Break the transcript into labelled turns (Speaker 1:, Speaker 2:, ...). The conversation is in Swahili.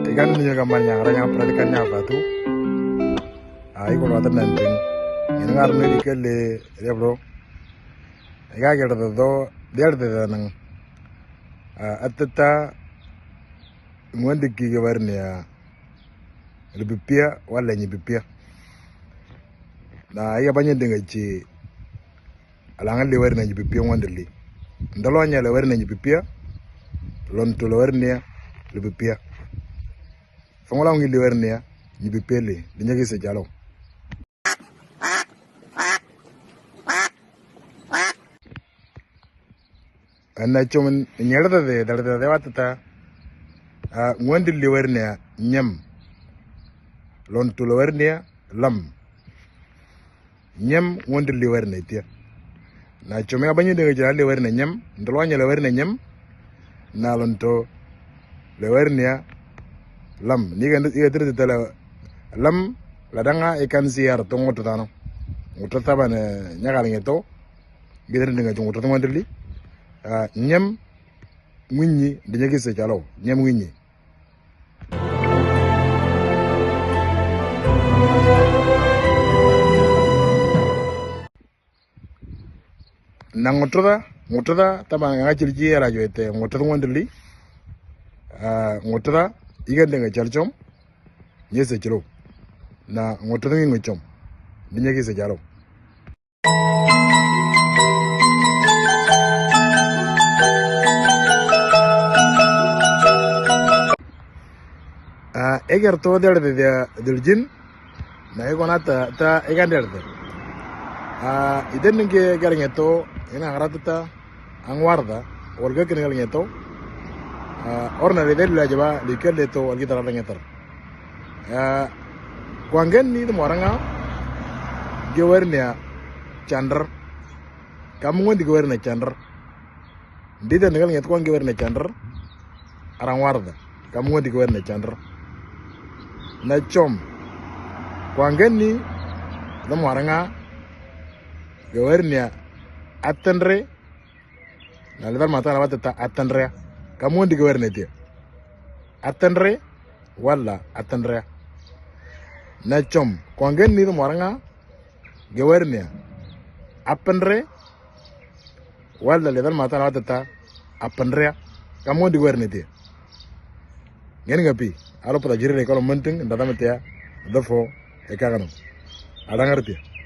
Speaker 1: ikan niyo kamanya aranya predikan nya batu iko wata nanting ini ngar ne dikele rebro iga gerdo do derde nang atata ngondi ki gabarnia ribipia wala nyibipia na iya banyak dengar ci alangan lewar na nyibipia ngondeli ndalo nya lewar na nyibipia lon to lewar ne ribipia fongola ngi lewar ne nyibipia le dinyagi se jalo anna chomen nyerda de dalda watata ngondi lewar ne nyam lon to lewar ne lam nyam ngondi lewar ne tia na chome abanyi de jala lewar ne nyam ndolo nya lewar ne nyam na lonto lewar ne lam ni ga tirde tala lam ladanga e kan siar to ngoto tano ngoto tabane nyagal ngeto gider ndinga ci ngoto ngondeli nyam munyi de nyagi se jalo nyam munyi na ngotoda taba nga chilji ala joete ngotoda ngondeli ngotoda igande nga chalchom nyese chilo na ngotoda ngi chom dinyagi se jalo eger to del jin na egonata ta eganderde iden nge garingeto ina haratata angwarda orga kengal ngeto orna de la jaba likelle to orgi tara ngetar kwangen ni moranga gewernia chandar kamu ngondi gewernia chandar dida ngal nget kwangi gewernia chandar arangwarda kamu ngondi gewernia chandar na chom kwangen ni moranga gewernia atendre na levar mata na wata atendre kamu ndi gewerne dia atendre wala atendre na chom kongen ni moranga gewernia apendre wala levar mata na wata apendre kamu ndi gewerne dia ngeni ngapi alo pada jire ko menting ndata metia dafo e kagano adangartia